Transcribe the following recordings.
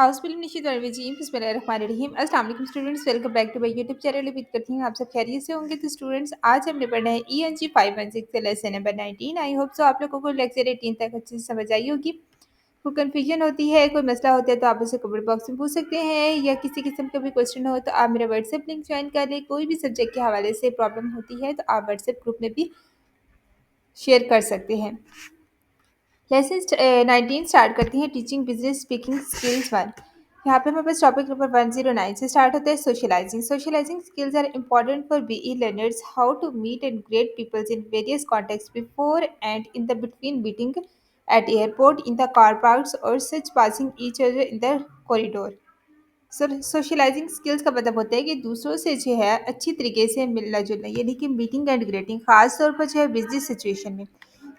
हाउसफुल निशित और वजीम बिस्मिल्लाहिर्रहमानिर्रहीम अस्सलाम वालेकुम students, welcome back to my YouTube channel. उम्मीद करती हूँ आप सब खैरियत से होंगे। तो स्टूडेंट्स, आज हमने पढ़ना है ENG 516 से lesson number 19। I hope so आप लोगों को लेक्चर 18 तक अच्छे से समझ आई होगी। कोई कन्फ्यूजन होती है, कोई मसला होता है तो आप उसे कमेंट बॉक्स में पूछ सकते हैं, या किसी किस्म का भी क्वेश्चन हो तो आप मेरा व्हाट्सएप लिंक ज्वाइन कर लें। कोई भी सब्जेक्ट के हवाले से प्रॉब्लम होती है तो आप व्हाट्सएप ग्रुप में भी शेयर कर सकते हैं। लेसन 19 स्टार्ट करती हैं, टीचिंग बिजनेस स्पीकिंग स्किल्स 1। यहाँ पे हमारे पास टॉपिक नंबर 109 से स्टार्ट होता है, socialising. Socialising skills are important for BE learners, how to meet and greet peoples in various context before and in the between meeting at airport, in the car parks, or such passing each other in the corridor। Socialising skills का मतलब होता है कि दूसरों से जो है अच्छी तरीके से मिलना जुलना, यानी कि मीटिंग एंड ग्रीटिंग, खास तौर पर जो है बिजनेस सिचुएशन में।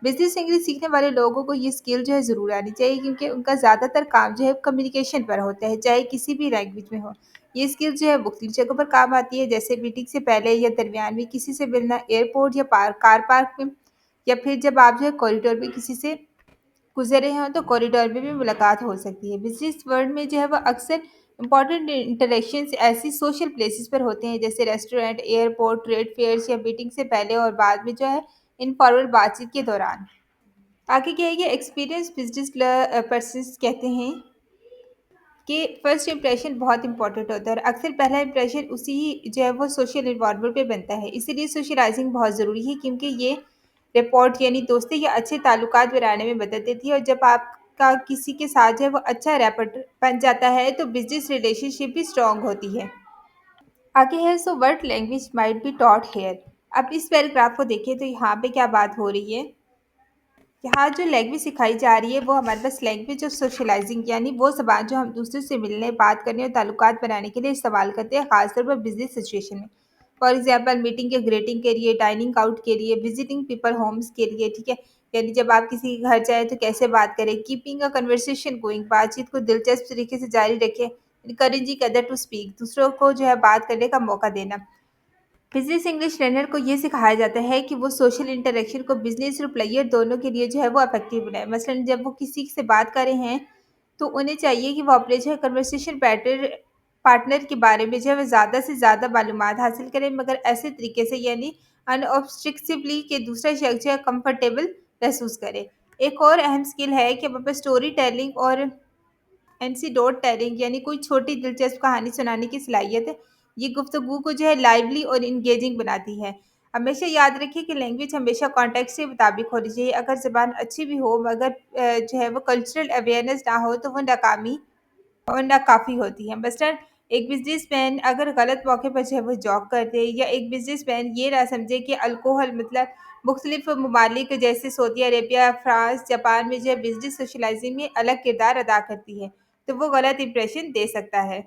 बिजनेस इंग्लिश सीखने वाले लोगों को ये स्किल जो है ज़रूर आनी चाहिए, क्योंकि उनका ज़्यादातर काम जो है कम्युनिकेशन पर होता है, चाहे किसी भी लैंग्वेज में हो। ये स्किल जो है मुख्तलिफ जगहों पर काम आती है, जैसे मीटिंग से पहले या दरमियान में किसी से मिलना, एयरपोर्ट या कार पार्क में, या फिर जब आप जो है कॉरिडोर में किसी से गुजर रहे हों तो कॉरिडोर में भी मुलाकात हो सकती है। बिजनेस वर्ल्ड में जो है वो अक्सर इंपॉर्टेंट इंटरेक्शंस ऐसी सोशल प्लेसेस पर होते हैं, जैसे रेस्टोरेंट, एयरपोर्ट, ट्रेड फेयर्स, या मीटिंग से पहले और बाद में जो है इनफॉर्मल बातचीत के दौरान। आगे क्या है कि एक्सपीरियंस बिजनेस पर्सन कहते हैं कि फर्स्ट इंप्रेशन बहुत इंपॉर्टेंट होता है, और अक्सर पहला इंप्रेशन उसी जो है वो सोशल इन्वायरमेंट पे बनता है। इसीलिए सोशलाइजिंग बहुत ज़रूरी है, क्योंकि ये रिपोर्ट यानी दोस्ती या अच्छे ताल्लुकात बनाने में मदद देती है। और जब आपका किसी के साथ जो है वो अच्छा रैपर बन जाता है तो बिजनेस रिलेशनशिप भी स्ट्रांग होती है। आगे है, so word language might be taught here. अब इस पैराग्राफ को देखिए तो यहाँ पे क्या बात हो रही है। यहाँ जो लैंग्वेज सिखाई जा रही है वो हमारे पास लैंग्वेज ऑफ सोशलाइजिंग, यानी वो ज़बान जो हम दूसरों से मिलने, बात करने और ताल्लुकात बनाने के लिए इस्तेमाल करते हैं, खासतौर पर बिजनेस सिचुएशन में। फॉर एग्जांपल, मीटिंग या ग्रीटिंग के लिए, डाइनिंग आउट के लिए, विजिटिंग पीपल होम्स के लिए, ठीक है। यानी जब आप किसी के घर जाएँ तो कैसे बात करें, कीपिंग अ कन्वर्सेशन गोइंग, बातचीत को दिलचस्प तरीके से जारी रखें, इनकरेजिंग अदर टू स्पीक, दूसरों को जो है बात करने का मौका देना। बिजनेस इंग्लिश लर्नर को ये सिखाया जाता है कि वो सोशल इंटरेक्शन को बिजनेस और प्लेयर दोनों के लिए जो है वो इफेक्टिव बनाए। मसलन जब वो किसी से बात कर रहे हैं तो उन्हें चाहिए कि वो अपने जो है कन्वर्सेशन पार्टनर के बारे में जो है वो ज़्यादा से ज़्यादा मालूमात हासिल करें, मगर ऐसे तरीके से, यानी अनऑब्स्ट्रिक्टिवली, कि दूसरा शख्स जो है कंफर्टेबल महसूस करे। एक और अहम स्किल है कि हम स्टोरी टेलिंग और एंटीडोट टेलिंग, यानी कोई छोटी दिलचस्प कहानी सुनाने की सलाहियत है। ये गुफ्तगू को जो है लाइवली और इंगेजिंग बनाती है। हमेशा याद रखिए कि लैंग्वेज हमेशा कॉन्टेक्स्ट के मुताबिक होनी चाहिए। अगर ज़बान अच्छी भी हो मगर जो है वो कल्चरल अवेयरनेस ना हो तो वो नाकामी और नाकाफ़ी होती है। मसलन एक बिजनेसमैन अगर गलत मौके पर जो है वो जॉब कर दे, या एक बिजनेसमैन ये ना समझे कि अल्कोहल मतलब मुख्तलिफ ममालिक जैसे सऊदी अरेबिया, फ्रांस, जापान में जो है बिजनेस सोशलाइजिंग में अलग किरदार अदा करती है, तो वो गलत इंप्रेशन दे सकता है।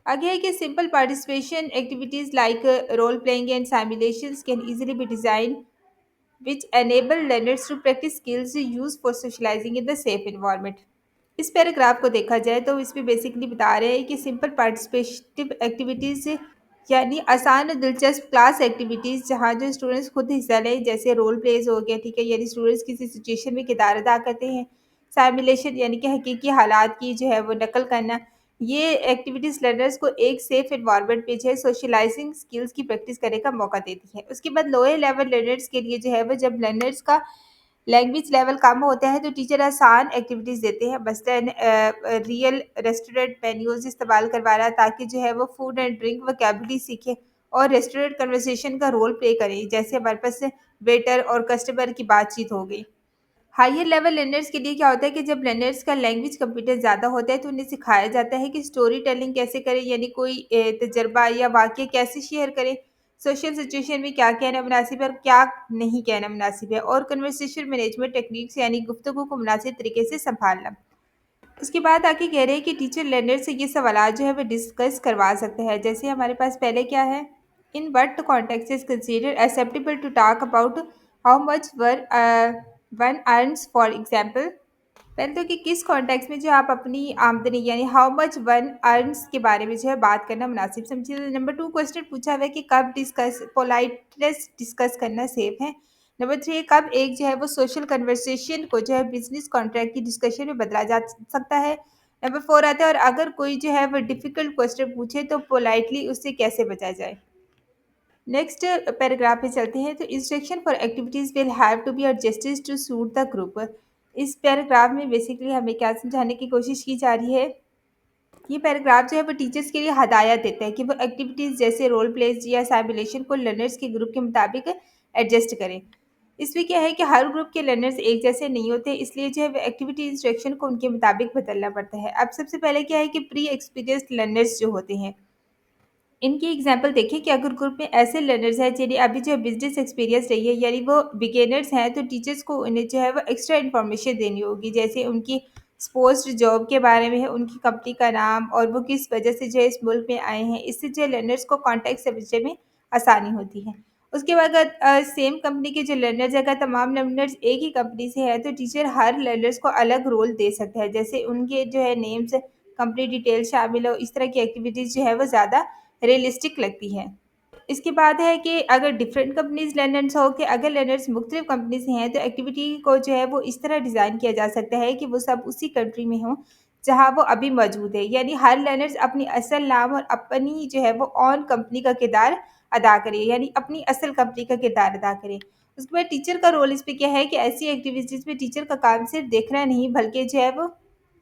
आगे है कि simple participation activities like role playing and simulations can easily be designed which enable learners to practice skills used for socializing in the safe environment। इस पैराग्राफ को देखा जाए तो इसमें बेसिकली बता रहे हैं कि सिंपल पार्टिसिपेटिव एक्टिविटीज़, यानी आसान और दिलचस्प क्लास एक्टिविटीज़ जहाँ जो स्टूडेंट्स खुद हिस्सा लें, जैसे रोल प्लेस हो गया, ठीक है, यानी स्टूडेंट्स किसी सिचुएशन में किरदार अदा करते हैं। सिमुलेशन यानी कि हकीकी हालात की जो है वो नकल करना। ये एक्टिविटीज़ लर्नर्स को एक सेफ एनवायरनमेंट पे जो है सोशलाइजिंग स्किल्स की प्रैक्टिस करने का मौका देती है। उसके बाद लोअर लेवल लर्नर्स के लिए जो है वो, जब लर्नर्स का लैंग्वेज लेवल कम होता है तो टीचर आसान एक्टिविटीज़ देते हैं, मसलन रियल रेस्टोरेंट मेन्यूज़ इस्तेमाल करवाना, ताकि जो है वो फूड एंड ड्रिंक वोकैबुलरी सीखें और रेस्टोरेंट कन्वर्सेशन का रोल प्ले करें, जैसे हमारे पास वेटर और कस्टमर की बातचीत हो गई। हायर लेवल लर्नर्स के लिए क्या होता है कि जब लर्नर्स का लैंग्वेज कंप्यूटर ज़्यादा होता है तो उन्हें सिखाया जाता है कि स्टोरी टेलिंग कैसे करें, यानी कोई तजर्बा या वाक़या कैसे शेयर करें, सोशल सिचुएशन में क्या कहना मुनासिब है और क्या नहीं कहना मुनासिब है, और कन्वर्सेशन मैनेजमेंट टेक्निक्स, यानी गुफ्तगू को मुनासिब तरीके से संभालना। उसके बाद आके कह रहे हैं कि टीचर लर्नर से ये सवालात जो है वो डिस्कस करवा सकते हैं, जैसे हमारे पास पहले क्या है, in what context is consider acceptable to talk about how much one earns, for example. पहले तो कि किस कॉन्टेक्स्ट में जो आप अपनी आमदनी, यानी हाउ मच वन अर्न्स के बारे में जो है बात करना मुनासिब समझिए। नंबर 2 क्वेश्चन पूछा हुआ है कि कब डिस्कस पोलाइटनेस डिस्कस करना सेफ है। नंबर 3, कब एक जो है वो सोशल कन्वर्सेशन को जो है बिजनेस कॉन्ट्रैक्ट की डिस्कशन में बदला जा सकता है। नंबर 4 आता है, और अगर कोई जो है वो डिफिकल्ट क्वेश्चन पूछे तो पोलाइटली उससे कैसे बचा जाए। नेक्स्ट पैराग्राफ पे चलते हैं। तो instruction for activities will have to be adjusted to suit the group. इस पैराग्राफ में बेसिकली हमें क्या समझाने की कोशिश की जा रही है, ये पैराग्राफ जो है वो टीचर्स के लिए हदायत देता है कि वो एक्टिविटीज जैसे रोल प्लेज या साइमुलेशन को लर्नर्स के ग्रुप के मुताबिक एडजस्ट करें। इसमें क्या है कि हर ग्रुप के लर्नर्स एक जैसे नहीं होते, इसलिए जो है वो एक्टिविटी इंस्ट्रक्शन को उनके मुताबिक बदलना पड़ता है। अब सबसे पहले क्या है कि प्री एक्सपीरियंस लर्नर्स जो होते हैं, इनकी एग्जाम्पल देखिए कि अगर ग्रुप में ऐसे लर्नर्स हैं जिन्हें अभी जो बिजनेस एक्सपीरियंस रही है, यानी वो बिगेनर्स हैं, तो टीचर्स को उन्हें जो है वो एक्स्ट्रा इन्फॉर्मेशन देनी होगी, जैसे उनकी पोस्ट जॉब के बारे में है, उनकी कंपनी का नाम और वो किस वजह से जो है इस मुल्क में आए हैं। इससे जो लर्नर्स को कॉन्टेक्ट समझने में आसानी होती है। उसके बाद अगर सेम कंपनी के जो लर्नर्स, अगर तमाम लर्नर्स एक ही कंपनी से है, तो टीचर हर लर्नर्स को अलग रोल दे सकता है, जैसे उनके जो है नेम्स, कंपनी डिटेल शामिल हो। इस तरह की एक्टिविटीज़ जो है वो ज़्यादा रियलिस्टिक लगती है। इसके बाद है कि अगर डिफरेंट कंपनीज लर्नर्स हो, कि अगर लर्नर्स मुख्तलिफ कंपनी से हैं, तो एक्टिविटी को जो है वो इस तरह डिज़ाइन किया जा सकता है कि वो सब उसी कंट्री में हों जहाँ वो अभी मौजूद है, यानी हर लर्नर्स अपनी असल नाम और अपनी जो है वो ऑन कंपनी का किरदार अदा करे, यानी अपनी असल कंपनी का किरदार अदा करे। उसके बाद टीचर का रोल इस पे क्या है कि ऐसी एक्टिविटीज़ में टीचर का काम सिर्फ देखना नहीं, बल्कि जो है वो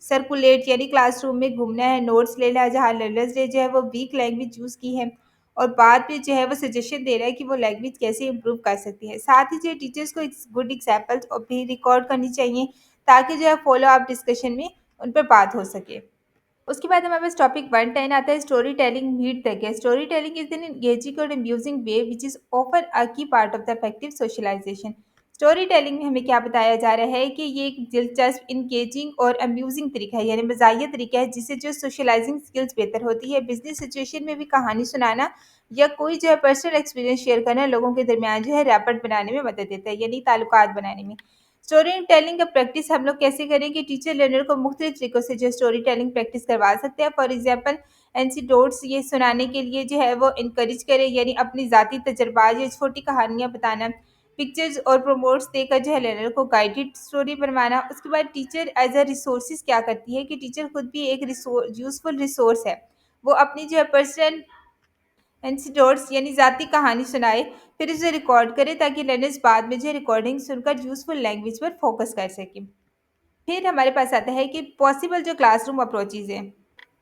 सर्कुलेट यानी क्लासरूम में घूमना है, नोट्स लेना है, जहाँ लर्नर्स ने जो है वो वीक लैंग्वेज यूज़ की है और बाद में जो है वो सजेशन दे रहा है कि वो लैंग्वेज कैसे इम्प्रूव कर सकती है। साथ ही जो टीचर्स को एक गुड एग्जाम्पल्स और भी रिकॉर्ड करनी चाहिए, ताकि जो है फॉलो अप डिस्कशन में उन पर बात हो सके। उसके बाद हमारे पास टॉपिक 110 आता है, story telling meet the guest. Story telling is an engaging और amusing way which is often a key part of the effective socialisation. Story telling में हमें क्या बताया जा रहा है कि ये एक दिलचस्प, इंगेजिंग और अम्यूजिंग तरीका है, यानी मज़ाहिया तरीका है, जिससे जो सोशलाइजिंग स्किल्स बेहतर होती है। बिजनेस सिचुएशन में भी कहानी सुनाना या कोई जो है पर्सनल एक्सपीरियंस शेयर करना लोगों के दरमियान जो है रैपट बनाने में मदद देता है, यानी ताल्लुकात बनाने में। स्टोरी टेलिंग का प्रैक्टिस हम लोग कैसे करें कि टीचर लर्नर को मुख्तलिफ तरीकों से जो स्टोरी टेलिंग प्रैक्टिस करवा सकते हैं। फॉर एग्जाम्पल, एनसीडोट्स ये सुनाने के लिए जो है वो इनकरेज करें, यानी अपनी ज़ाती तजर्बा या छोटी कहानियाँ बताना। पिक्चर्स और प्रोमोट्स देकर जो है लर्नर को गाइडेड स्टोरी बनवाना। उसके बाद टीचर एज अ रिसोर्सेज क्या करती है कि टीचर खुद भी एक यूजफुल रिसोर्स है। वो अपनी जो है पर्सनल एंसीडोट्स यानी ज़ाती कहानी सुनाए, फिर इसे रिकॉर्ड करें, ताकि लर्नर्स बाद में जो रिकॉर्डिंग सुनकर यूज़फुल लैंग्वेज पर फोकस कर सकें। फिर हमारे पास आता है कि पॉसिबल जो क्लासरूम अप्रोचेज़ हैं।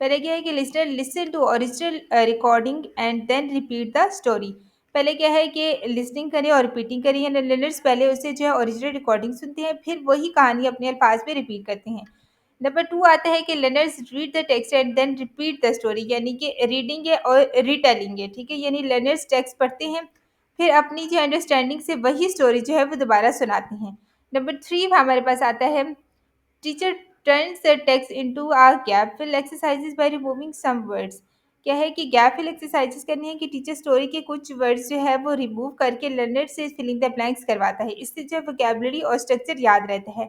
पहले क्या है कि listener listen to original recording and then repeat the story. पहले क्या है कि लिसनिंग करें और रिपीटिंग करें, यानी लर्नर्स पहले उसे जो है ओरिजिनल रिकॉर्डिंग सुनते हैं, फिर वही कहानी अपने अल्फाज में रिपीट करते हैं। नंबर 2 आता है कि learners read the text and then repeat the story, यानी कि रीडिंग है और रीटेलिंग है, ठीक है, यानी लर्नर्स टेक्स्ट पढ़ते हैं, फिर अपनी जो अंडरस्टैंडिंग से वही स्टोरी जो है वो दोबारा सुनाते हैं। नंबर 3 हमारे पास आता है, teacher turns the text into a gap fill exercises by removing some words। क्या है कि गैप फिल एक्सरसाइजेस करनी है कि टीचर स्टोरी के कुछ वर्ड्स जो है वो रिमूव करके लर्नर से फिलिंग द ब्लैंक्स करवाता है। इससे जो वोकैबुलरी और स्ट्रक्चर याद रहता है।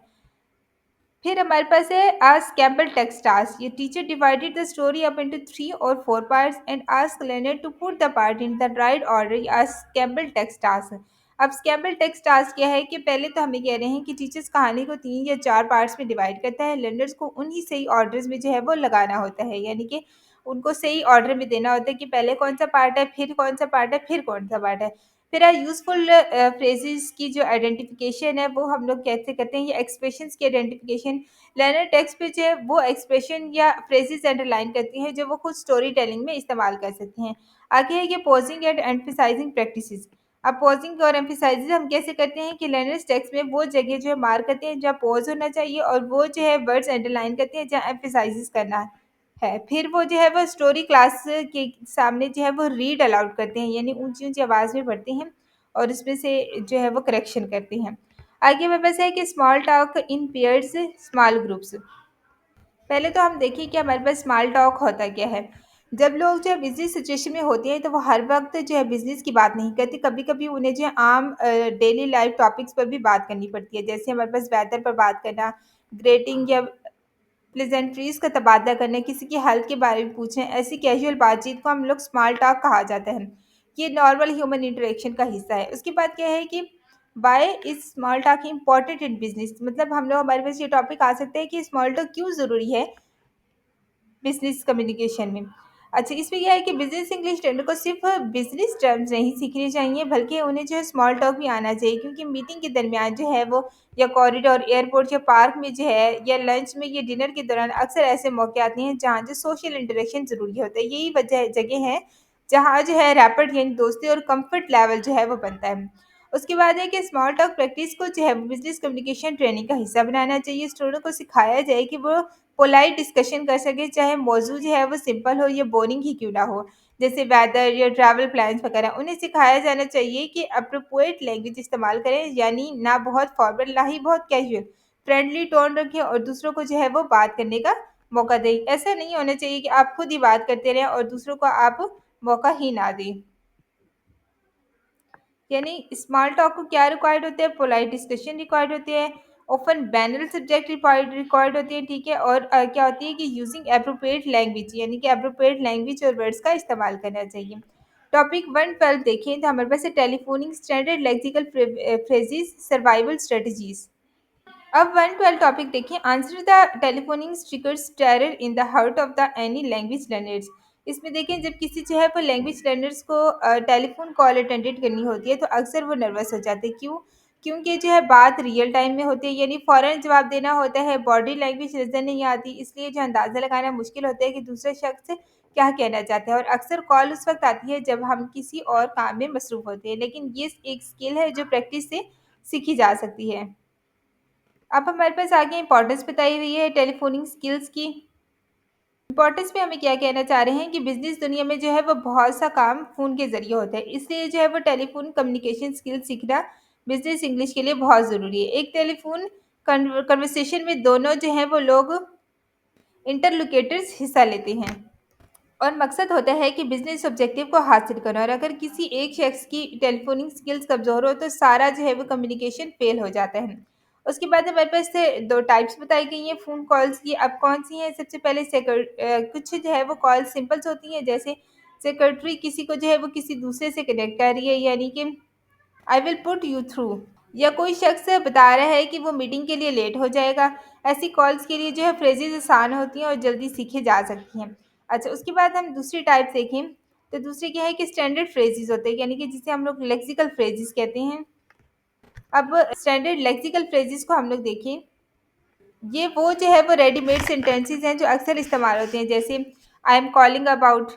फिर हमारे पास है आस्क कैम्पबेल टेक्स्ट टास्क। ये teacher divided the story up into 3 और 4 parts and ask learner to put the part in the right order. Scrambled text task. अब स्कैम्बल टेक्स्ट टास्क क्या है कि पहले तो हमें कह रहे हैं कि टीचर्स कहानी को 3 या 4 पार्ट्स में डिवाइड करता है, लर्नर्स को उन्हीं सही ऑर्डर्स में जो है वो लगाना होता है, यानी कि उनको सही ऑर्डर में देना होता है कि पहले कौन सा पार्ट है, फिर कौन सा पार्ट है, फिर कौन सा पार्ट है। फिर यूजफुल फ्रेजेस की जो आइडेंटिफिकेशन है वो हम लोग कैसे करते हैं, ये एक्सप्रेशंस की आइडेंटिफिकेशन। लर्नर टेक्स्ट पे जो है वो एक्सप्रेशन या फ्रेजेस अंडरलाइन करती हैं जो वो खुद स्टोरी टेलिंग में इस्तेमाल कर सकते हैं। आगे है कि पॉजिंग एंड एम्फेसाइजिंग प्रैक्टिसेस। अब पॉजिंग और एम्फेसाइजिंग हम कैसे करते हैं कि लर्नर्स टेक्स्ट में वो जगह जो है मार्क करते हैं जहाँ पॉज होना चाहिए, और वो जो है वर्ड्स अंडरलाइन करते हैं जहाँ एम्फेसाइज करना है। फिर वो जो है वो स्टोरी क्लास के सामने जो है वो रीड अलाउड करते हैं, यानी ऊंची ऊंची आवाज़ में पढ़ते हैं और उसमें से जो है वो करेक्शन करते हैं। आगे हमारे पास है कि small talk in pairs small groups. पहले तो हम देखिए कि हमारे पास स्मॉल टॉक होता क्या है। जब लोग जो है बिजनेस सिचुएशन में होते हैं, तो वो हर वक्त जो है बिजनेस की बात नहीं करते, कभी कभी उन्हें जो है आम डेली लाइफ टॉपिक्स पर भी बात करनी पड़ती है, जैसे हमारे पास वेदर पर बात करना, ग्रेटिंग या प्लेजेंट्रीज का तबादला करना, किसी की हेल्थ के बारे में पूछना। ऐसी कैजुअल बातचीत को हम लोग स्मॉल टॉक कहा जाता है। ये नॉर्मल ह्यूमन इंटरेक्शन का हिस्सा है। उसके बाद क्या है कि why is small talk important in business, मतलब हम लोग हमारे पास ये टॉपिक आ सकते हैं कि स्मॉल टॉक क्यों ज़रूरी है बिजनेस कम्युनिकेशन में। अच्छा, इसमें क्या है कि बिजनेस इंग्लिश ट्रेनर को सिर्फ बिजनेस टर्म्स नहीं सीखने चाहिए, बल्कि उन्हें जो है स्मॉल टॉक भी आना चाहिए, क्योंकि मीटिंग के दरमियान जो है वो, या कॉरिडोर, एयरपोर्ट या पार्क में जो है, या लंच में या डिनर के दौरान अक्सर ऐसे मौके आते हैं जहाँ जो सोशल इंटरेक्शन जरूरी होता है। यही वजह जगह है जहाँ जो है रैपिड यानी दोस्ती और कंफर्ट लेवल जो है वो बनता है। उसके बाद है कि स्मॉल टॉक प्रैक्टिस को जो है बिजनेस कम्युनिकेशन ट्रेनिंग का हिस्सा बनाना चाहिए। स्टूडेंट को सिखाया जाए कि वो पोलाइट डिस्कशन कर सके, चाहे मौजू जो है वो सिंपल हो या बोरिंग ही क्यों ना हो, जैसे वेदर या ट्रैवल प्लान्स वगैरह। उन्हें सिखाया जाना चाहिए कि अप्रोप्रिएट लैंग्वेज इस्तेमाल करें, यानी ना बहुत फॉर्मल ना ही बहुत कैजुअल। फ्रेंडली टोन रखें और दूसरों को जो है वो बात करने का मौका दें। ऐसा नहीं होना चाहिए कि आप खुद ही बात करते रहें और दूसरों को आप मौका ही ना दें। यानी स्मॉल टॉक को क्या रिक्वायर्ड होते हैं, पोलाइट डिस्कशन रिक्वायर्ड होते हैं, ओपन बैनल सब्जेक्ट रिक्वायर्ड होती है, ठीक है। और क्या होती है कि यूजिंग अप्रोप्रिएट लैंग्वेज, यानी कि अप्रोप्रिएट लैंग्वेज और वर्ड्स का इस्तेमाल करना चाहिए। टॉपिक 112 देखें तो हमारे पास है telephoning standard lexical phrases survival strategies. अब 112 टॉपिक देखिए, answer the telephoning stickers terror in the heart of the any language learners. इसमें देखें, जब किसी जो है वो लैंग्वेज लर्नर्स को टेलीफोन कॉल अटेंडेड करनी होती है तो अक्सर वो नर्वस हो जाते हैं। क्यों? क्योंकि जो है बात रियल टाइम में होती है, यानी फ़ौरन जवाब देना होता है, बॉडी लैंग्वेज नज़र नहीं आती, इसलिए जो अंदाज़ा लगाना मुश्किल होता है कि दूसरा शख्स क्या कहना चाहता है। और अक्सर कॉल उस वक्त आती है जब हम किसी और काम में मसरूफ़ होते हैं, लेकिन ये एक स्किल है जो प्रैक्टिस से सीखी जा सकती है। अब हमारे पास आगे इंपॉर्टेंस बताई हुई है टेलीफोनिंग स्किल्स की। इंपॉर्टेंस में हमें क्या कहना चाह रहे हैं कि बिजनेस दुनिया में जो है वो बहुत सा काम फ़ोन के ज़रिए होता है, इसलिए जो है वो टेलीफोन कम्युनिकेशन स्किल्स सीखना बिजनेस इंग्लिश के लिए बहुत ज़रूरी है। एक टेलीफोन कन्वर्सेशन में दोनों जो हैं वो लोग इंटरलोकेटर्स हिस्सा लेते हैं, और मकसद होता है कि बिजनेस ऑब्जेक्टिव को हासिल करना। और अगर किसी एक शख्स की टेलीफोनिक स्किल्स कमज़ोर हो तो सारा जो है वो कम्युनिकेशन फेल हो जाता है। उसके बाद हमारे पास से दो टाइप्स बताई गई हैं फ़ोन कॉल्स की। अब कौन सी हैं? सबसे पहले कुछ जो है वो कॉल सिंपल्स होती हैं, जैसे सेक्रेटरी किसी को जो है वो किसी दूसरे से कनेक्ट कर रही है, यानी कि I will put you through, या कोई शख्स बता रहा है कि वो मीटिंग के लिए लेट हो जाएगा। ऐसी कॉल्स के लिए जो है फ्रेजेस आसान होती हैं और जल्दी सीखी जा सकती हैं। अच्छा, उसके बाद हम दूसरी टाइप देखें तो दूसरी क्या है कि स्टैंडर्ड फ्रेजेस होते हैं, यानी कि जिसे हम लोग लेक्सिकल फ्रेजेस कहते हैं। अब स्टैंडर्ड लेक्सिकल फ्रेजेस को हम लोग देखें, ये वो जो है वो रेडीमेड सेंटेंसेस हैं जो अक्सर इस्तेमाल होते हैं, जैसे I am calling about,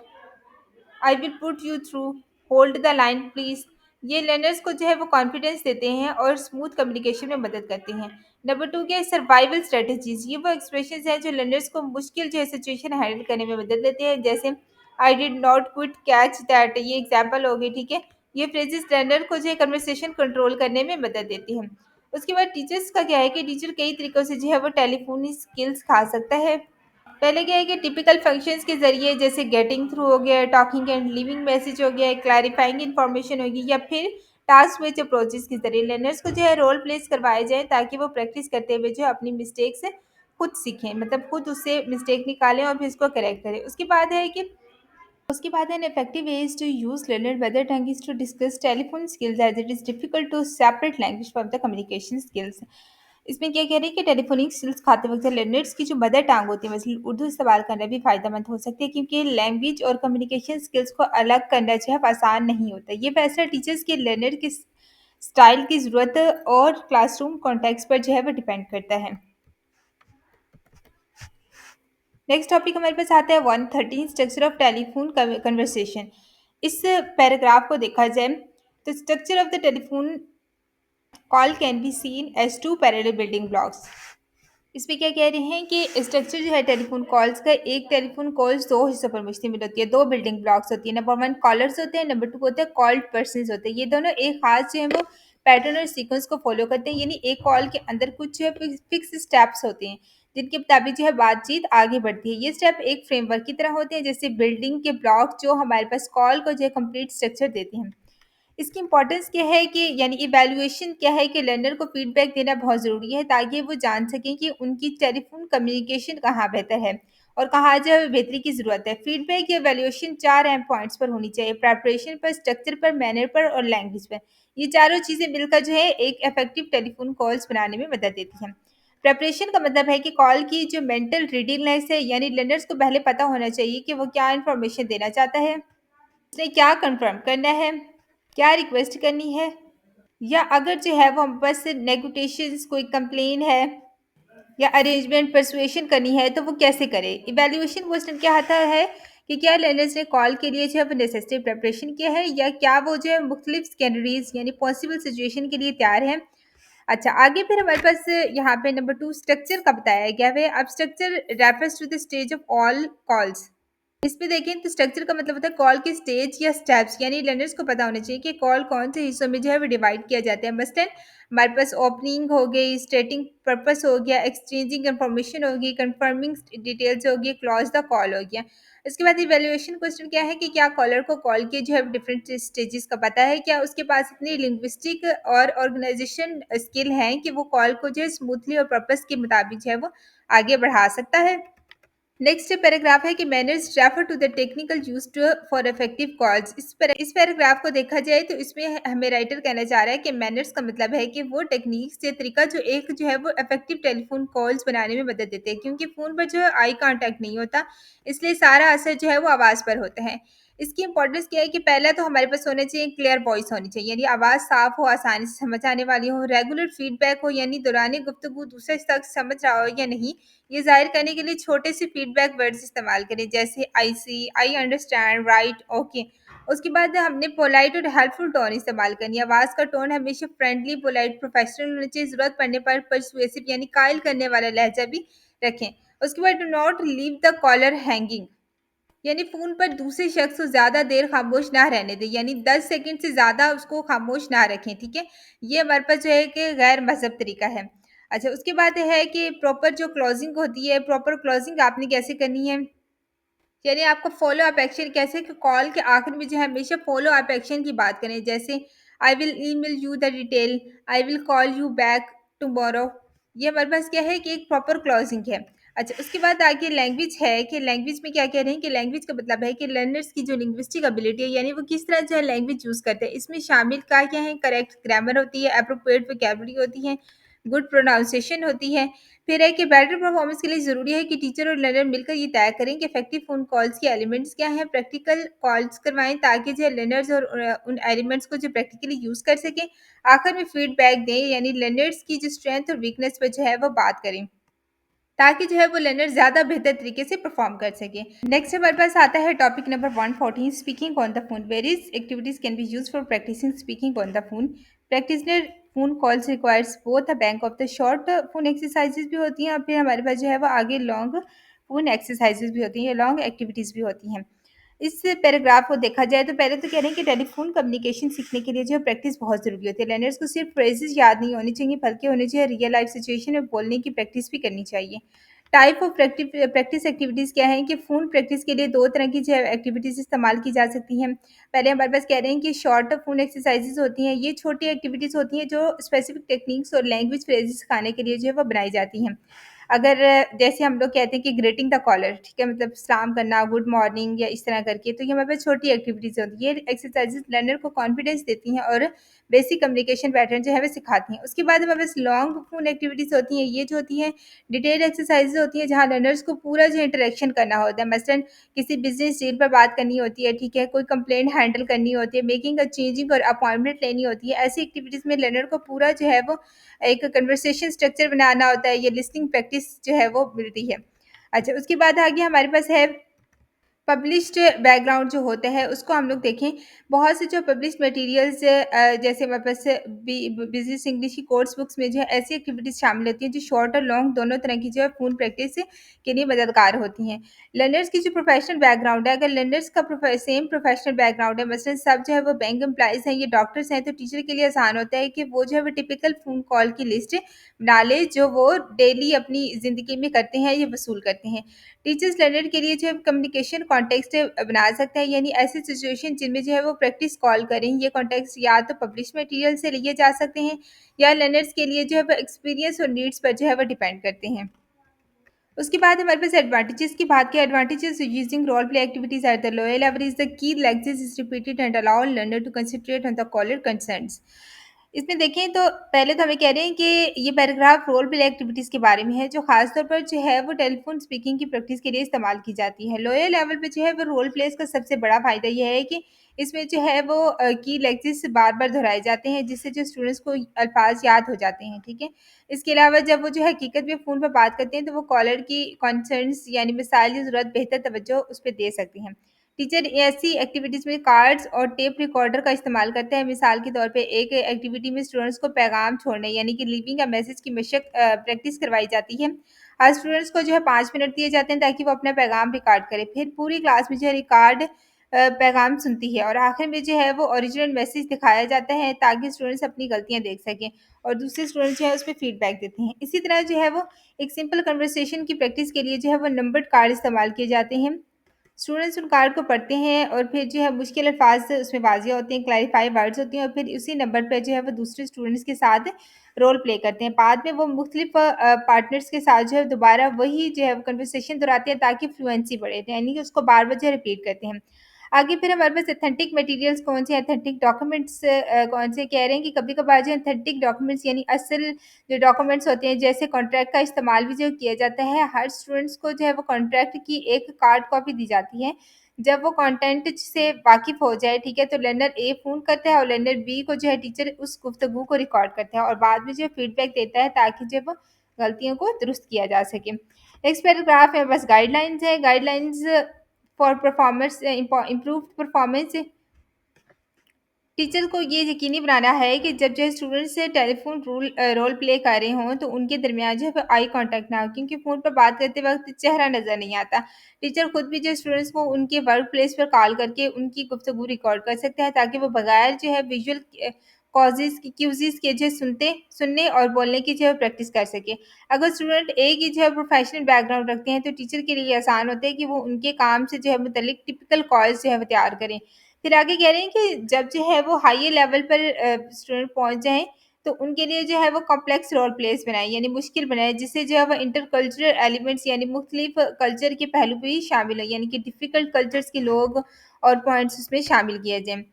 I will put you through, hold the line please. ये लर्नर्स को जो है वो कॉन्फिडेंस देते हैं और स्मूथ कम्युनिकेशन में मदद करते हैं। नंबर टू के सर्वाइवल स्ट्रेटजीज, ये वो एक्सप्रेशन हैं जो लर्नर्स को मुश्किल जो है सिचुएशन हैंडल करने में मदद देते हैं, जैसे I did not quit catch that, ये एग्जाम्पल हो गई, ठीक है। ये फ्रेजेस लर्नर को जो है कन्वर्सेशन कंट्रोल करने में मदद देती हैं। उसके बाद टीचर्स का क्या है कि टीचर कई तरीकों से जो है वो टेलीफोनी स्किल्स खा सकता है। पहले क्या है कि टिपिकल फंक्शंस के ज़रिए, जैसे गेटिंग थ्रू हो गया, टॉकिंग एंड लीविंग मैसेज हो गया, क्लैरिफाइंग इन्फॉर्मेशन होगी, या फिर टास्क बेस्ड अप्रोचेस के ज़रिए लर्नर्स को जो है रोल प्लेस करवाए जाएँ, ताकि वो प्रैक्टिस करते हुए जो है अपनी मिस्टेक्स खुद सीखें, मतलब खुद उससे मिस्टेक निकालें और फिर उसको करेक्ट करें। उसके बाद an effective way is to use learner mother tongue is to discuss telephone skills, as it is difficult to separate language from the communication skills. इसमें क्या कह रहे हैं कि टेलीफोनिक स्किल्स खाते वक्त लर्नर्स की जो मदर टंग होती है, मतलब उर्दू इस्तेमाल करना भी फ़ायदेमंद हो सकती है, क्योंकि लैंग्वेज और कम्युनिकेशन स्किल्स को अलग करना जो है वो आसान नहीं होता। ये फैसला टीचर्स के लर्नर की स्टाइल की ज़रूरत और क्लासरूम कॉन्टेक्स्ट पर जो है वो डिपेंड करता है। नेक्स्ट टॉपिक हमारे पास आता है 113 स्ट्रक्चर ऑफ टेलीफोन कन्वर्सेशन। इस पैराग्राफ को देखा जाए तो structure of the telephone call can be seen as two parallel building blocks. इसमें क्या कह रहे हैं कि स्ट्रक्चर जो है टेलीफोन कॉल्स का, एक टेलीफोन कॉल्स दो हिस्सों पर मुश्तमिल होती है, दो बिल्डिंग ब्लॉक्स होती है। नंबर वन कॉलर्स होते हैं, नंबर टू होते हैं कॉल्ड पर्सन होते हैं। ये दोनों एक खास जो है वो पैटर्न और सीक्वेंस को फॉलो करते हैं, यानी एक कॉल के अंदर कुछ जो है फिक्स स्टेप्स होते हैं जिनके मुताबिक जो है बातचीत आगे बढ़ती है। ये स्टेप एक फ्रेमवर्क की तरह होते हैं, जैसे बिल्डिंग के ब्लॉक जो हमारे पास कॉल को जो है कंप्लीट स्ट्रक्चर देते हैं। इसकी इंपॉर्टेंस क्या है कि यानी इवैल्यूएशन क्या है कि लर्नर को फीडबैक देना बहुत ज़रूरी है, ताकि वो जान सकें कि उनकी टेलीफोन कम्युनिकेशन कहाँ बेहतर है और कहाँ जो है बेहतरी की ज़रूरत है। फीडबैक या इवैल्यूएशन चार अहम पॉइंट्स पर होनी चाहिए: प्रेपरेशन पर, स्ट्रक्चर पर, मैनर पर और लैंग्वेज पर। ये चारों चीज़ें मिलकर जो है एक इफेक्टिव टेलीफोन कॉल्स बनाने में मदद देती हैं। प्रिपरेशन का मतलब है कि कॉल की जो मेंटल रेडीनेस है, यानी लर्नर्स को पहले पता होना चाहिए कि वो क्या इन्फॉर्मेशन देना चाहता है, उसने क्या कंफर्म करना है, क्या रिक्वेस्ट करनी है, या अगर जो है वो हम बस नेगोटिएशंस कोई कंप्लेन है या अरेंजमेंट परसुएशन करनी है तो वो कैसे करे। इवैल्यूएशन क्वेश्चन क्या आता है कि क्या लर्नर्स ने कॉल के लिए जो है वो नेसेसरी प्रिपरेशन किया है, या क्या वो जो है मुख्तलिफ स्कैनरीज यानी पॉसिबल सिचुएशन के लिए तैयार है। अच्छा, आगे फिर हमारे पास यहाँ पे नंबर 2 स्ट्रक्चर का बताया गया है। अब structure refers to the stage of all calls. इस पे देखें तो स्ट्रक्चर का मतलब होता है कॉल के स्टेज या स्टेप्स, यानी लर्नर्स को पता होना चाहिए कि कॉल कौन से हिस्सों में जो है वो डिवाइड किया जाता है। मसलन हमारे पास ओपनिंग हो गई, स्टेटिंग पर्पस हो गया, एक्सचेंजिंग इंफॉर्मेशन होगी, कंफर्मिंग डिटेल्स होगी, क्लोज द कॉल हो गया। इसके बाद इवैल्यूएशन क्वेश्चन क्या है कि क्या कॉलर को कॉल के जो है डिफरेंट स्टेजेस का पता है, क्या उसके पास इतनी लिंग्विस्टिक और ऑर्गेनाइजेशन स्किल है कि वो कॉल को जो है स्मूथली और पर्पस के मुताबिक जो है वो आगे बढ़ा सकता है। नेक्स्ट पैराग्राफ है कि manners refer to the technical used for effective calls. इस पैराग्राफ को देखा जाए तो इसमें हमें राइटर कहना चाह रहा है कि मैनर्स का मतलब है कि वो टेक्निक्स या तरीका जो एक जो है वो इफेक्टिव टेलीफोन कॉल्स बनाने में मदद देते हैं, क्योंकि फ़ोन पर जो है आई कांटेक्ट नहीं होता, इसलिए सारा असर जो है वो आवाज़ पर होता है। इसकी इंपॉर्टेंस क्या है कि पहला तो हमारे पास होना चाहिए क्लियर वॉइस होनी चाहिए, यानी आवाज़ साफ हो, आसानी से समझ आने वाली हो, रेगुलर फीडबैक हो, यानी दौरान गुफ्तगू दूसरे शख्स समझ रहा हो या नहीं, ये ज़ाहिर करने के लिए छोटे से फीडबैक वर्ड्स इस्तेमाल करें, जैसे आई सी, आई अंडरस्टैंड, राइट, ओके। उसके बाद हमने पोलाइट और हेल्पफुल टोन इस्तेमाल करनी है। आवाज़ का टोन हमेशा फ्रेंडली, पोलाइट, प्रोफेशनल होना चाहिए। ज़रूरत पड़ने पर परसुएसिव यानी कायल करने वाला लहजा भी रखें। उसके बाद do not leave the caller hanging, यानी फ़ोन पर दूसरे शख्स को ज़्यादा देर खामोश ना रहने दें, यानी 10 सेकंड से ज़्यादा उसको खामोश ना रखें, ठीक है? ये हमारे पास जो है कि गैर मज़हब तरीका है। अच्छा, उसके बाद है कि प्रॉपर जो क्लोजिंग होती है, प्रॉपर क्लोजिंग आपने कैसे करनी है? यानी आपको फ़ॉलो अप एक्शन कैसे कि कॉल के आखिर में जो है हमेशा फ़ॉलो अप एक्शन की बात करें, जैसे I will email you the detail, I will call you back tomorrow. ये हमारे पास क्या है कि एक प्रॉपर क्लोजिंग है। अच्छा, उसके बाद आगे लैंग्वेज है कि लैंग्वेज में क्या कह रहे हैं कि लैंग्वेज का मतलब है कि लर्नर्स की जो लिंग्विस्टिक एबिलिटी है, यानी वो किस तरह जो है लैंग्वेज यूज़ करते हैं। इसमें शामिल क्या-क्या है? करेक्ट ग्रामर होती है, एप्रोप्रिएट वोकैब्युलरी होती है, गुड प्रोनाउंसिएशन होती है। फिर है कि बेटर परफॉर्मेंस के लिए ज़रूरी है कि टीचर और लर्नर मिलकर ये तय करें कि इफेक्टिव फ़ोन कॉल्स के एलिमेंट्स क्या हैं, प्रैक्टिकल कॉल्स करवाएँ ताकि जो है लर्नर्स और उन एलिमेंट्स को जो प्रैक्टिकली यूज़ कर सकें। आखिर में फीडबैक दें, यानी लर्नर्स की जो स्ट्रेंथ और वीकनेस पर जो है वो बात करें, ताकि जो है वो लर्नर ज़्यादा बेहतर तरीके से परफॉर्म कर सके। नेक्स्ट हमारे पास आता है topic number 114, speaking on the phone. Various activities can be use for practising speaking on the phone. Practitioner phone calls requires both a bank of the short phone exercises भी होती हैं, और फिर हमारे पास जो है वो आगे लॉन्ग फोन एक्सरसाइजेज भी होती हैं, लॉन्ग एक्टिविटीज़ भी होती हैं। इस पैराग्राफ को देखा जाए तो पहले तो कह रहे हैं कि टेलीफोन कम्युनिकेशन सीखने के लिए जो है प्रैक्टिस बहुत ज़रूरी होती है। लर्नर्स को सिर्फ फ्रेजेस याद नहीं होनी चाहिए, बल्कि होनी चाहिए रियल लाइफ सिचुएशन में बोलने की प्रैक्टिस भी करनी चाहिए। टाइप ऑफ प्रैक्टिस एक्टिविटीज़ क्या हैं कि फ़ोन प्रैक्टिस के लिए 2 तरह की जो है एक्टिविटीज़ इस्तेमाल की जा सकती हैं। पहले हमारे पास कह रहे हैं कि शॉर्ट फ़ोन एक्सरसाइज़ेज़ होती हैं। ये छोटी एक्टिविटीज़ होती हैं जो स्पेसिफिक टेक्निक्स और लैंग्वेज फ्रेजेस सिखाने के लिए जो है वो बनाई जाती हैं। अगर जैसे हम लोग कहते हैं कि ग्रीटिंग द कॉलर, ठीक है, मतलब सलाम करना, गुड मॉर्निंग या इस तरह करके, तो ये हमारे पास छोटी एक्टिविटीज़ होती हैं। ये एक्सरसाइज़ेज़ लर्नर को कॉन्फिडेंस देती हैं और बेसिक कम्युनिकेशन पैटर्न जो है वो सिखाती हैं। उसके बाद हमारे पास लॉन्ग फ़ोन एक्टिविटीज़ होती हैं। ये जो होती हैं डिटेल एक्सरसाइज़ेज़ होती हैं, जहाँ लर्नर्स को पूरा जो इंटरेक्शन करना होता है। मसलन किसी बिज़नेस डील पर बात करनी होती है, ठीक है, कोई कंप्लेंट हैंडल करनी होती है, मेकिंग अ चेंजिंग और अपॉइंटमेंट लेनी होती है। ऐसी एक्टिविटीज़ में लर्नर को पूरा जो है वो एक कन्वर्सेशन स्ट्रक्चर बनाना होता है, ये लिसनिंग प्रैक्टिस जो है वो मिलती है। अच्छा, उसके बाद आगे हमारे पास है पब्लिश्ड बैकग्राउंड जो होता है उसको हम लोग देखें। बहुत से जो पब्लिश्ड मटेरियल्स जैसे हमारे पास बिजनेस इंग्लिश की कोर्स बुक्स में जो है ऐसी एक्टिविटीज़ शामिल होती हैं जो शॉर्ट और लॉन्ग दोनों तरह की जो है फ़ोन प्रैक्टिस के लिए मददगार होती हैं। लर्नर्स की जो प्रोफेशनल बैकग्राउंड है, अगर लर्नर्स का सेम प्रोफेशनल बैकग्राउंड है, मसलन सब जो है वो बैंक एम्प्लॉइज़ हैं, ये डॉक्टर्स हैं, तो टीचर के लिए आसान होता है कि वो जो है वो टिपिकल फ़ोन कॉल की लिस्ट बना ले जो वो डेली अपनी ज़िंदगी में करते हैं या वसूल करते हैं। टीचर्स लर्नर के लिए जो है कम्युनिकेशन कॉन्टेक्स्ट बना सकते हैं, यानी ऐसी सिचुएशन जिनमें जो है वो प्रैक्टिस कॉल करें। ये कॉन्टेक्स्ट या तो पब्लिश मटेरियल से लिए जा सकते हैं या लर्नर्स के लिए जो है वो एक्सपीरियंस और नीड्स पर जो है वो डिपेंड करते हैं। उसके बाद हमारे पास एडवांटेजेस की बात की। Advantages using role play activities at the lower level is the key lectures is repeated and allow learner to concentrate on the caller concerns. इसमें देखें तो पहले तो हमें कह रहे हैं कि ये पैराग्राफ रोल प्ले एक्टिविटीज़ के बारे में है, जो खासतौर पर जो है वो टेलीफोन स्पीकिंग की प्रैक्टिस के लिए इस्तेमाल की जाती है। लोअर लेवल पे जो है वो रोल प्लेस का सबसे बड़ा फ़ायदा ये है कि इसमें जो है वो की लेक्चर्स बार-बार दोहराए जाते हैं, जिससे जो स्टूडेंट्स को अल्फाज याद हो जाते हैं, ठीक है? इसके अलावा जब वो जो है हकीकत में फ़ोन पे बात करते हैं, तो वो कॉलर की कंसर्न्स यानी मिसाल की ज़रूरत बेहतर तवज्जो उस पे दे सकते हैं। टीचर ऐसी एक्टिविटीज़ में कार्ड्स और टेप रिकॉर्डर का इस्तेमाल करते हैं। मिसाल के तौर पे एक एक्टिविटी में स्टूडेंट्स को पैगाम छोड़ने यानी कि लीविंग अ मैसेज की प्रैक्टिस करवाई जाती है। हर स्टूडेंट्स को जो है 5 मिनट दिए जाते हैं ताकि वो अपना पैगाम रिकॉर्ड करे। फिर पूरी क्लास में जो है पैगाम सुनती है और आखिर में जो है वो ओरिजिनल मैसेज दिखाया जाता है ताकि स्टूडेंट्स अपनी गलतियाँ देख सकें और दूसरे स्टूडेंट्स जो है उसपे फीडबैक देते हैं। इसी तरह जो है वो एक सिंपल कन्वर्सेशन की प्रैक्टिस के लिए जो है वो नंबर्ड कार्ड इस्तेमाल किए जाते हैं। स्टूडेंट्स उन कार्ड को पढ़ते हैं और फिर जो है मुश्किल अल्फाज से उसमें वाज़िया होते हैं, क्लैरिफाई वर्ड्स होती हैं और फिर उसी नंबर पे जो है वो दूसरे स्टूडेंट्स के साथ रोल प्ले करते हैं। बाद में वो मुख्तलिफ पार्टनर्स के साथ जो है दोबारा वही जो है वो कन्वर्सेशन दोहराते हैं ताकि फ्लुएंसी बढ़े। तो यानी कि उसको बार-बार जो है रिपीट करते हैं। आगे फिर हमारे पास ऑथेंटिक मटेरियल्स कौन से हैं, ऑथेंटिक डॉक्यूमेंट्स कौन से कह रहे हैं कि कभी-कभार जो ऑथेंटिक डॉक्यूमेंट्स यानी असल जो डॉक्यूमेंट्स होते हैं जैसे कॉन्ट्रैक्ट का इस्तेमाल भी जो किया जाता है। हर स्टूडेंट्स को जो है वो कॉन्ट्रैक्ट की एक कार्ड कॉपी दी जाती है। जब वो कंटेंट से वाकिफ हो जाए, ठीक है, तो लर्नर ए फ़ोन करता है और लर्नर बी को जो है टीचर उस गुफ्तगू को रिकॉर्ड करता है और बाद में जो फीडबैक देता है ताकि जो वो गलतियों को दुरुस्त किया जा सके। नेक्स्ट पैराग्राफ है बस गाइडलाइंस है। Guidelines for performers improved performance. Teacher को ये यकीनी बनाना है कि जब जो है स्टूडेंट्स से टेलीफोन रोल प्ले कर रहे हों तो उनके दरमियान जो है आई कांटेक्ट ना हो क्योंकि फ़ोन पर बात करते वक्त चेहरा नज़र नहीं आता। टीचर खुद भी जो स्टूडेंट्स को उनके वर्क प्लेस पर कॉल करके उनकी गुफ्तगू रिकॉर्ड कर सकते हैं ताकि वो बगैर जो है विजुअल कॉजेज़ की क्यूज़ीज़ के जो सुनने और बोलने की जो है प्रैक्टिस कर सके। अगर स्टूडेंट एक ही जो है प्रोफेशनल बैकग्राउंड रखते हैं तो टीचर के लिए आसान होता है कि वो उनके काम से जो है मुतल्लिक टिपिकल कॉल्स जो है वो तैयार करें। फिर आगे कह रहे हैं कि जब जो है वो हायर लेवल पर स्टूडेंट पहुँच जाएँ, तो उनके लिए जो है वो कॉम्प्लेक्स रोल प्लेस बनाएँ, यानी मुश्किल बनाएँ, जिससे जो है वो इंटरकल्चरल एलिमेंट्स यानी मुख्तलिफ कल्चर के पहलू भी शामिल हों, यानी कि डिफ़िकल्ट कल्चर्स के लोग और पॉइंट्स उसमें शामिल किए जाएँ।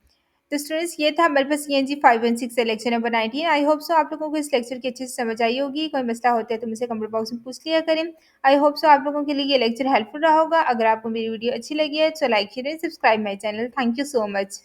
तो स्टूडेंट्स ये था हमारे पास सीएनजी 516 से lecture number 19। I hope so आप लोगों को इस लेक्चर की अच्छे से समझ आई होगी। कोई मसला होता है तो मुझसे कमेंट बॉक्स में पूछ लिया करें। आई होप सो आप लोगों के लिए ये लेक्चर हेल्पफुल रहा होगा। अगर आपको मेरी वीडियो अच्छी लगी है तो like share and subscribe my channel. Thank you so much.